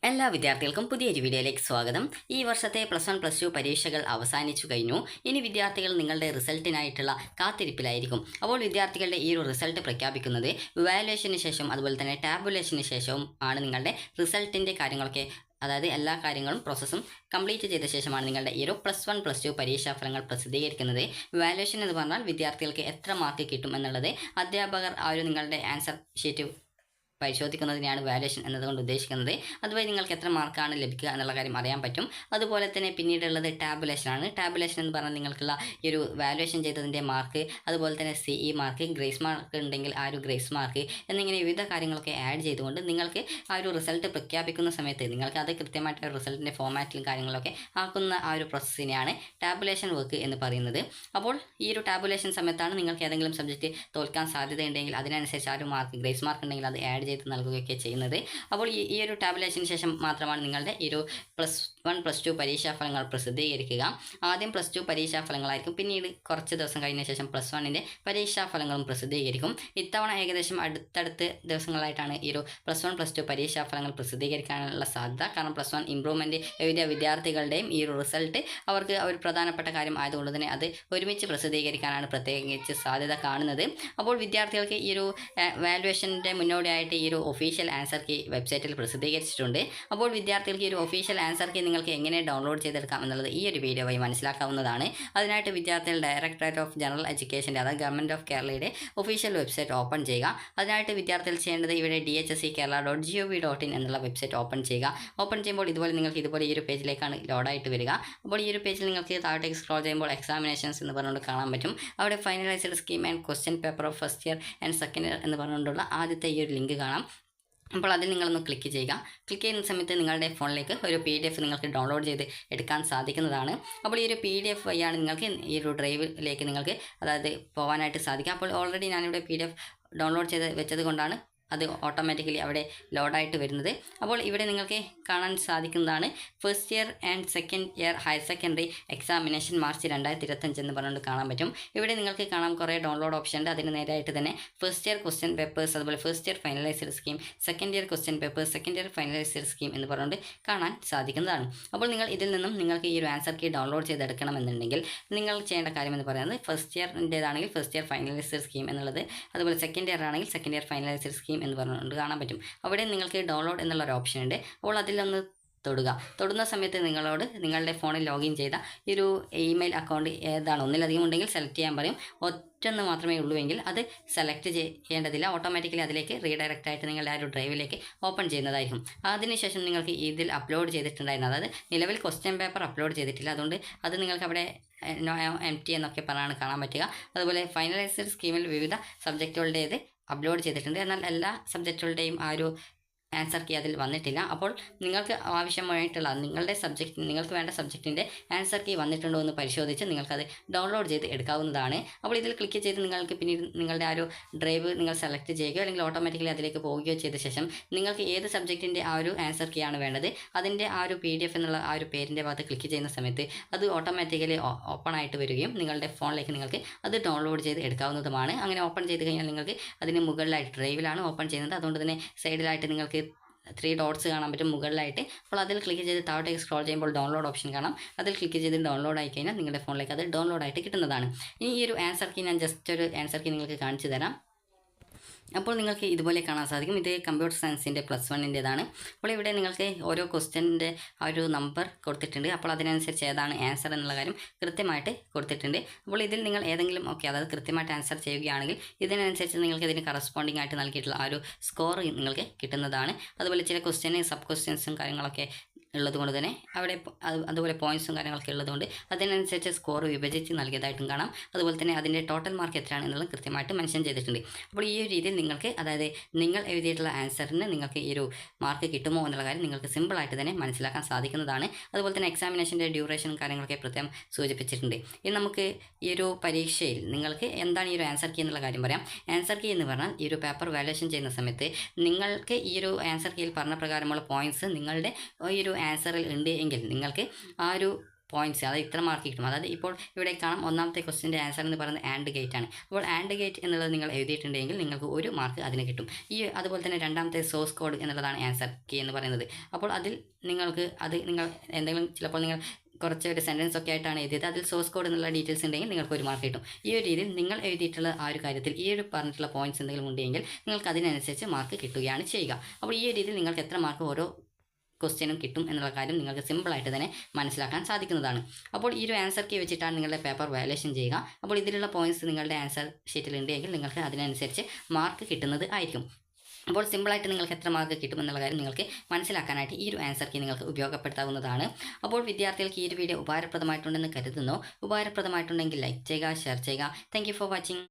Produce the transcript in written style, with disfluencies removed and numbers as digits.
എല്ലാ വിദ്യാർത്ഥികൾക്കും പുതിയൊരു വീഡിയോയിലേക്ക് സ്വാഗതം. ഈ വർഷത്തെ +1 +2 പരീക്ഷകൾ അവസാനിച്ചു കഴിഞ്ഞു. ഇനി വിദ്യാർത്ഥികൾ നിങ്ങളുടെ റിസൾട്ടിനായിട്ടുള്ള കാത്തിരിപ്പിലായിരിക്കും. അപ്പോൾ വിദ്യാർത്ഥികളുടെ ഈ ഒരു റിസൾട്ട് പ്രഖ്യാപിക്കുന്നത് വാല്യുവേഷന് ശേഷം അതുപോലെ തന്നെ ടാബുലേഷന് ശേഷവും ആണ്. നിങ്ങളുടെ റിസൾട്ടിൻ്റെ കാര്യങ്ങളൊക്കെ, അതായത് എല്ലാ കാര്യങ്ങളും പ്രോസസ്സും കംപ്ലീറ്റ് ചെയ്ത ശേഷമാണ് നിങ്ങളുടെ ഈ ഒരു +1 +2 പരീക്ഷാ ഫലങ്ങൾ പ്രസിദ്ധീകരിക്കുന്നത്. വാല്യുവേഷൻ എന്ന് പറഞ്ഞാൽ വിദ്യാർത്ഥികൾക്ക് എത്ര മാർക്ക് കിട്ടും എന്നുള്ളത് അധ്യാപകർ നിങ്ങളുടെ ആൻസർ ഷീറ്റ് പരിശോധിക്കുന്നതിനെയാണ് വാല്യുവേഷൻ എന്നതുകൊണ്ട് ഉദ്ദേശിക്കുന്നത്. അതുവഴി നിങ്ങൾക്ക് എത്ര മാർക്കാണ് ലഭിക്കുക എന്നുള്ള കാര്യം അറിയാൻ പറ്റും. അതുപോലെ തന്നെ പിന്നീടുള്ളത് ടാബുലേഷനാണ്. ടാബുലേഷൻ എന്ന് പറഞ്ഞാൽ നിങ്ങൾക്കുള്ള ഈ ഒരു വാല്യുവേഷൻ ചെയ്തതിൻ്റെ മാർക്ക്, അതുപോലെ തന്നെ CE മാർക്ക്, ഗ്രേസ് മാർക്ക് ഉണ്ടെങ്കിൽ ആ ഒരു ഗ്രേസ് മാർക്ക് എന്നിങ്ങനെ വിവിധ കാര്യങ്ങളൊക്കെ ആഡ് ചെയ്തുകൊണ്ട് നിങ്ങൾക്ക് ആ ഒരു റിസൾട്ട് പ്രഖ്യാപിക്കുന്ന സമയത്ത് നിങ്ങൾക്ക് അത് കൃത്യമായിട്ട് റിസൾട്ടിൻ്റെ ഫോമാറ്റിലും കാര്യങ്ങളൊക്കെ ആക്കുന്ന ആ ഒരു പ്രോസസ്സിനെയാണ് ടാബുലേഷൻ വർക്ക് എന്ന് പറയുന്നത്. അപ്പോൾ ഈ ഒരു ടാബുലേഷൻ സമയത്താണ് നിങ്ങൾക്ക് ഏതെങ്കിലും സബ്ജക്റ്റ് തോൽക്കാൻ സാധ്യതയുണ്ടെങ്കിൽ അതിനനുസരിച്ച് ആ ഒരു മാർക്ക്, ഗ്രേസ് മാർക്ക് ഉണ്ടെങ്കിൽ അത് ആഡ് ചെയ്ത് നൽകുകയൊക്കെ ചെയ്യുന്നത്. അപ്പോൾ ഈ ഒരു ടാബുലേഷന് ശേഷം മാത്രമാണ് നിങ്ങളുടെ ഈ ഒരു +1 +2 പരീക്ഷാ ഫലങ്ങൾ പ്രസിദ്ധീകരിക്കുക. ആദ്യം +2 പരീക്ഷാ ഫലങ്ങളായിരിക്കും, പിന്നീട് കുറച്ച് ദിവസം കഴിഞ്ഞ ശേഷം +1ൻ്റെ പരീക്ഷാ ഫലങ്ങളും പ്രസിദ്ധീകരിക്കും. ഇത്തവണ ഏകദേശം അടുത്തടുത്ത് ദിവസങ്ങളായിട്ടാണ് ഈ ഒരു +1 +2 പരീക്ഷാ ഫലങ്ങൾ പ്രസിദ്ധീകരിക്കാനുള്ള സാധ്യത. കാരണം +1 ഇംപ്രൂവ്മെൻറ്റ് എഴുതിയ വിദ്യാർത്ഥികളുടെയും ഈ ഒരു റിസൾട്ട് അവർക്ക് ഒരു പ്രധാനപ്പെട്ട കാര്യം ആയതുകൊണ്ട് തന്നെ അത് ഒരുമിച്ച് പ്രസിദ്ധീകരിക്കാനാണ് പ്രത്യേകിച്ച് സാധ്യത കാണുന്നത്. അപ്പോൾ വിദ്യാർത്ഥികൾക്ക് ഈ ഒരു വാല്യുവേഷൻ്റെ മുന്നോടിയായിട്ട് ഈ ഒരു ഒഫീഷ്യൽ ആൻസർ കീ വെബ്സൈറ്റിൽ പ്രസിദ്ധീകരിച്ചിട്ടുണ്ട്. അപ്പോൾ വിദ്യാർത്ഥികൾക്ക് ഈ ഒരു ഒഫീഷ്യൽ ആൻസർ കീ നിങ്ങൾക്ക് എങ്ങനെ ഡൗൺലോഡ് ചെയ്തെടുക്കാം എന്നുള്ളത് ഈ ഒരു വീഡിയോ വഴി മനസ്സിലാക്കാവുന്നതാണ്. അതിനായിട്ട് വിദ്യാർത്ഥികൾ ഡയറക്ടറേറ്റ് ഓഫ് ജനറൽ എഡ്യൂക്കേഷൻ്റെ, അതായത് ഗവൺമെൻറ് ഓഫ് കേരളയുടെ ഒഫീഷ്യൽ വെബ്സൈറ്റ് ഓപ്പൺ ചെയ്യുക. അതിനായിട്ട് വിദ്യാർത്ഥികൾ ചെയ്യേണ്ടത് ഇവിടെ dhsckerala.gov.in എന്നുള്ള വെബ്സൈറ്റ് ഓപ്പൺ ചെയ്യുക. ഓപ്പൺ ചെയ്യുമ്പോൾ നിങ്ങൾക്ക് ഇതുപോലെ ഈ ഒരു പേജിലേക്കാണ് ലോഡായിട്ട് വരിക. അപ്പോൾ ഈ ഒരു പേജിൽ നിങ്ങൾക്ക് താഴോട്ടേക്ക് സ്ക്രോൾ ചെയ്യുമ്പോൾ എക്സാമിനേഷൻസ് എന്ന് പറഞ്ഞുകൊണ്ട് കാണാൻ പറ്റും. അവിടെ finalised scheme and question paper of first year and second year എന്ന് പറഞ്ഞുകൊണ്ടുള്ള ആദ്യത്തെ ഈ ഒരു ലിങ്ക് കാണാം. അപ്പോൾ അതിൽ നിങ്ങളൊന്ന് ക്ലിക്ക് ചെയ്യുക. ക്ലിക്ക് ചെയ്യുന്ന സമയത്ത് നിങ്ങളുടെ ഫോണിലേക്ക് ഒരു PDF നിങ്ങൾക്ക് ഡൗൺലോഡ് ചെയ്ത് എടുക്കാൻ സാധിക്കുന്നതാണ്. അപ്പോൾ ഈ ഒരു PDF വഴിയാണ് നിങ്ങൾക്ക് ഈ ഒരു ഡ്രൈവിലേക്ക് നിങ്ങൾക്ക് പോകാനായിട്ട് സാധിക്കുക. അപ്പോൾ ഓൾറെഡി ഞാനിവിടെ PDF ഡൗൺലോഡ് ചെയ്ത് വെച്ചത് കൊണ്ടാണ് അത് ഓട്ടോമാറ്റിക്കലി അവിടെ ലോഡായിട്ട് വരുന്നത്. അപ്പോൾ ഇവിടെ നിങ്ങൾക്ക് കാണാൻ സാധിക്കുന്നതാണ് first year and second year higher secondary examination March 2025 എന്ന് പറഞ്ഞുകൊണ്ട് കാണാൻ പറ്റും. ഇവിടെ നിങ്ങൾക്ക് കാണാം കുറേ ഡൗൺലോഡ് ഓപ്ഷൻ ഉണ്ട്. അതിന് നേരായിട്ട് തന്നെ ഫസ്റ്റ് ഇയർ ക്വസ്റ്റ്യൻ പേപ്പേഴ്സ്, അതുപോലെ first year finalised scheme, second year question papers, second year finalised scheme എന്ന് പറഞ്ഞുകൊണ്ട് കാണാൻ സാധിക്കുന്നതാണ്. അപ്പോൾ നിങ്ങൾ ഇതിൽ നിന്നും നിങ്ങൾക്ക് ഈ ഒരു ആൻസർ കീ ഡൗൺലോഡ് ചെയ്തെടുക്കണമെന്നുണ്ടെങ്കിൽ നിങ്ങൾ ചെയ്യേണ്ട കാര്യം എന്ന് പറയുന്നത് ഫസ്റ്റ് ഇയറിൻ്റേതാണെങ്കിൽ ഫസ്റ്റ് ഇയർ ഫൈനലൈസ്ഡ് സ്കീം എന്നുള്ളത്, അതുപോലെ സെക്കൻഡ് ഇയർ ആണെങ്കിൽ സെക്കൻഡ് ഇയർ ഫൈനലൈസ്ഡ് സ്കീം എന്ന് പറഞ്ഞുകൊണ്ട് കാണാൻ പറ്റും. അവിടെ നിങ്ങൾക്ക് ഡൗൺലോഡ് എന്നുള്ള ഒരു ഓപ്ഷൻ ഉണ്ട്. അപ്പോൾ അതിലൊന്ന് തൊടുന്ന സമയത്ത് നിങ്ങളോട് നിങ്ങളുടെ ഫോണിൽ ലോഗിൻ ചെയ്ത ഈ ഒരു ഇമെയിൽ അക്കൗണ്ട് ഏതാണ്, ഒന്നിലധികം ഉണ്ടെങ്കിൽ സെലക്ട് ചെയ്യാൻ പറയും. ഒറ്റൊന്ന് മാത്രമേ ഉള്ളൂവെങ്കിൽ അത് സെലക്ട് ചെയ്യേണ്ടതില്ല. ഓട്ടോമാറ്റിക്കലി അതിലേക്ക് റീഡയറക്റ്റ് ആയിട്ട് നിങ്ങളുടെ ആ ഒരു ഡ്രൈവിലേക്ക് ഓപ്പൺ ചെയ്യുന്നതായിരിക്കും. അതിനുശേഷം നിങ്ങൾക്ക് ഇതിൽ അപ്ലോഡ് ചെയ്തിട്ടുണ്ടായിരുന്നു, അതായത് നിലവിൽ ക്വസ്റ്റ്യൻ പേപ്പർ അപ്ലോഡ് ചെയ്തിട്ടില്ല, അതുകൊണ്ട് അത് നിങ്ങൾക്ക് അവിടെ empty എന്നൊക്കെ പറഞ്ഞാണ് കാണാൻ പറ്റുക. അതുപോലെ ഫൈനലൈസ്ഡ് സ്കീമിൽ വിവിധ സബ്ജക്റ്റുകളുടേത് അപ്ലോഡ് ചെയ്തിട്ടുണ്ട്, എന്നാൽ എല്ലാ സബ്ജക്റ്റുകളുടെയും ആ ഒരു ആൻസർ കീ അതിൽ വന്നിട്ടില്ല. അപ്പോൾ നിങ്ങൾക്ക് ആവശ്യമായിട്ടുള്ള നിങ്ങൾക്ക് വേണ്ട സബ്ജക്റ്റിൻ്റെ ആൻസർ കീ വന്നിട്ടുണ്ടോ എന്ന് പരിശോധിച്ച് നിങ്ങൾക്കത് ഡൗൺലോഡ് ചെയ്ത് എടുക്കാവുന്നതാണ്. അപ്പോൾ ഇതിൽ ക്ലിക്ക് ചെയ്ത് നിങ്ങൾക്ക് പിന്നീട് നിങ്ങളുടെ ആ ഒരു ഡ്രൈവ് നിങ്ങൾ സെലക്ട് ചെയ്യുകയോ അല്ലെങ്കിൽ ഓട്ടോമാറ്റിക്കലി അതിലേക്ക് പോവുകയോ ചെയ്ത ശേഷം നിങ്ങൾക്ക് ഏത് സബ്ജക്റ്റിൻ്റെ ആ ഒരു ആൻസർ കീ ആണ് വേണ്ടത് അതിൻ്റെ ആ ഒരു PDF എന്നുള്ള ആ ഒരു പേരിൻ്റെ ഭാഗത്ത് ക്ലിക്ക് ചെയ്യുന്ന സമയത്ത് അത് ഓട്ടോമാറ്റിക്കലി ഓപ്പൺ ആയിട്ട് വരികയും നിങ്ങളുടെ ഫോണിലേക്ക് നിങ്ങൾക്ക് അത് ഡൗൺലോഡ് ചെയ്ത് എടുക്കാവുന്നതുമാണ്. അങ്ങനെ ഓപ്പൺ ചെയ്ത് കഴിഞ്ഞാൽ നിങ്ങൾക്ക് അതിന് മുകളിലായിട്ട് ഡ്രൈവിലാണ് ഓപ്പൺ ചെയ്യുന്നത്, അതുകൊണ്ട് തന്നെ സൈഡിലായിട്ട് നിങ്ങൾക്ക് 3 ഡോട്ട്സ് കാണാൻ പറ്റും മുകളിലായിട്ട്. അപ്പോൾ അതിൽ ക്ലിക്ക് ചെയ്ത് താഴോട്ടേക്ക് സ്ക്രോൾ ചെയ്യുമ്പോൾ ഡൗൺലോഡ് ഓപ്ഷൻ കാണാം. അതിൽ ക്ലിക്ക് ചെയ്ത് ഡൗൺലോഡ് ആയി കഴിഞ്ഞാൽ നിങ്ങളുടെ ഫോണിലേക്ക് അത് ഡൗൺലോഡ് ആയിട്ട് കിട്ടുന്നതാണ്. ഇനി ഈ ഒരു ആൻസർ കീ ഞാൻ ജസ്റ്റ് ഒരു ആൻസർ കീ നിങ്ങൾക്ക് കാണിച്ചു തരാം. അപ്പോൾ നിങ്ങൾക്ക് ഇതുപോലെ കാണാൻ സാധിക്കും. ഇത് കമ്പ്യൂട്ടർ സയൻസിൻ്റെ +1ൻ്റേതാണ്. അപ്പോൾ ഇവിടെ നിങ്ങൾക്ക് ഓരോ ക്വസ്റ്റ്യൻ്റെ ആ ഒരു നമ്പർ കൊടുത്തിട്ടുണ്ട്. അപ്പോൾ അതിനനുസരിച്ച് ഏതാണ് ആൻസർ എന്നുള്ള കാര്യം കൃത്യമായിട്ട് കൊടുത്തിട്ടുണ്ട്. അപ്പോൾ ഇതിൽ നിങ്ങൾ ഏതെങ്കിലും അതായത് കൃത്യമായിട്ട് ആൻസർ ചെയ്യുകയാണെങ്കിൽ ഇതിനനുസരിച്ച് നിങ്ങൾക്ക് ഇതിന് കറസ്പോണ്ടിങ് ആയിട്ട് നൽകിയിട്ടുള്ള ആ ഒരു സ്കോർ നിങ്ങൾക്ക് കിട്ടുന്നതാണ്. അതുപോലെ ചില ക്വസ്റ്റ്യന് സബ് ക്വസ്റ്റ്യൻസും കാര്യങ്ങളൊക്കെ ഉള്ളതുകൊണ്ട് തന്നെ അവിടെ അതുപോലെ പോയിൻറ്റ്സും കാര്യങ്ങളൊക്കെ ഉള്ളതുകൊണ്ട് അതിനനുസരിച്ച് സ്കോർ വിഭജിച്ച് നൽകിയതായിട്ടും കാണാം. അതുപോലെ തന്നെ അതിൻ്റെ ടോട്ടൽ മാർക്ക് എത്രയാണ് എന്നുള്ളത് കൃത്യമായിട്ട് മെൻഷൻ ചെയ്തിട്ടുണ്ട്. അപ്പോൾ ഈ ഒരു രീതിയിൽ നിങ്ങൾക്ക്, അതായത് നിങ്ങൾ എഴുതിയിട്ടുള്ള ആൻസറിന് നിങ്ങൾക്ക് ഈ ഒരു മാർക്ക് കിട്ടുമോ എന്നുള്ള കാര്യം നിങ്ങൾക്ക് സിമ്പിളായിട്ട് തന്നെ മനസ്സിലാക്കാൻ സാധിക്കുന്നതാണ്. അതുപോലെ തന്നെ എക്സാമിനേഷൻ്റെ ഡ്യൂറേഷനും കാര്യങ്ങളൊക്കെ പ്രത്യേകം സൂചിപ്പിച്ചിട്ടുണ്ട്. ഇനി നമുക്ക് ഈ ഒരു പരീക്ഷയിൽ നിങ്ങൾക്ക് എന്താണ് ഈ ഒരു ആൻസർ കീ എന്നുള്ള കാര്യം പറയാം. ആൻസർ കീ എന്ന് പറഞ്ഞാൽ ഈ ഒരു പേപ്പർ വാല്യുവേഷൻ ചെയ്യുന്ന സമയത്ത് നിങ്ങൾക്ക് ഈ ഒരു ആൻസർ കീയിൽ പറഞ്ഞ പ്രകാരമുള്ള പോയിൻറ്റ്സ് നിങ്ങളുടെ ഈ ഒരു ആൻസറിൽ ഉണ്ട് എങ്കിൽ നിങ്ങൾക്ക് ആ ഒരു പോയിന്റ്സ്, അതായത് ഇത്ര മാർക്ക് കിട്ടും. അതായത് ഇപ്പോൾ ഇവിടെ കാണാം ഒന്നാമത്തെ ക്വസ്റ്റിൻ്റെ ആൻസർ എന്ന് പറയുന്നത് ആൻഡ് ഗേറ്റ് ആണ്. അപ്പോൾ ആൻഡ് ഗേറ്റ് എന്നുള്ളത് നിങ്ങൾ എഴുതിയിട്ടുണ്ടെങ്കിൽ നിങ്ങൾക്ക് 1 മാർക്ക് അതിന് കിട്ടും. അതുപോലെ തന്നെ രണ്ടാമത്തെ സോഴ്സ് കോഡ് എന്നുള്ളതാണ് ആൻസർ കീ എന്ന് പറയുന്നത്. അപ്പോൾ അതിൽ നിങ്ങൾക്ക് നിങ്ങൾ എന്തെങ്കിലും ചിലപ്പോൾ നിങ്ങൾ കുറച്ച് ഒരു സെൻറ്റൻസ് ഒക്കെ ആയിട്ടാണ് എഴുതിയത്, അതിൽ സോഴ്സ് കോഡ് എന്നുള്ള ഡീറ്റെയിൽസ് ഉണ്ടെങ്കിൽ നിങ്ങൾക്ക് 1 മാർക്ക് കിട്ടും. ഈ ഒരു രീതിയിൽ നിങ്ങൾ എഴുതിയിട്ടുള്ള ആ ഒരു കാര്യത്തിൽ ഈ ഒരു പറഞ്ഞിട്ടുള്ള പോയിന്റ്സ് എന്തെങ്കിലും ഉണ്ടെങ്കിൽ നിങ്ങൾക്ക് അതിനനുസരിച്ച് മാർക്ക് കിട്ടുകയാണ് ചെയ്യുക. അപ്പോൾ ഈ ഒരു രീതിയിൽ നിങ്ങൾക്ക് എത്ര മാർക്ക് ഓരോ ക്വസ്റ്റ്യനും കിട്ടും എന്നുള്ള കാര്യം നിങ്ങൾക്ക് സിമ്പിളായിട്ട് തന്നെ മനസ്സിലാക്കാൻ സാധിക്കുന്നതാണ്. അപ്പോൾ ഈ ഒരു ആൻസർ കീ വെച്ചിട്ടാണ് നിങ്ങളുടെ പേപ്പർ വാല്യുവേഷൻ ചെയ്യുക. അപ്പോൾ ഇതിലുള്ള പോയിന്റ്സ് നിങ്ങളുടെ ആൻസർ ഷീറ്റിൽ ഉണ്ടെങ്കിൽ നിങ്ങൾക്ക് അതിനനുസരിച്ച് മാർക്ക് കിട്ടുന്നത് ആയിരിക്കും. അപ്പോൾ സിമ്പിളായിട്ട് നിങ്ങൾക്ക് എത്ര മാർക്ക് കിട്ടുമെന്നുള്ള കാര്യം നിങ്ങൾക്ക് മനസ്സിലാക്കാനായിട്ട് ഈ ഒരു ആൻസർ കീ നിങ്ങൾക്ക് ഉപയോഗപ്പെടുത്താവുന്നതാണ്. അപ്പോൾ വിദ്യാർത്ഥികൾക്ക് ഈ ഒരു വീഡിയോ ഉപകാരപ്രദമായിട്ടുണ്ടെന്ന് കരുതുന്നു. ഉപകാരപ്രദമായിട്ടുണ്ടെങ്കിൽ ലൈക്ക് ചെയ്യുക, ഷെയർ ചെയ്യുക. Thank you for watching.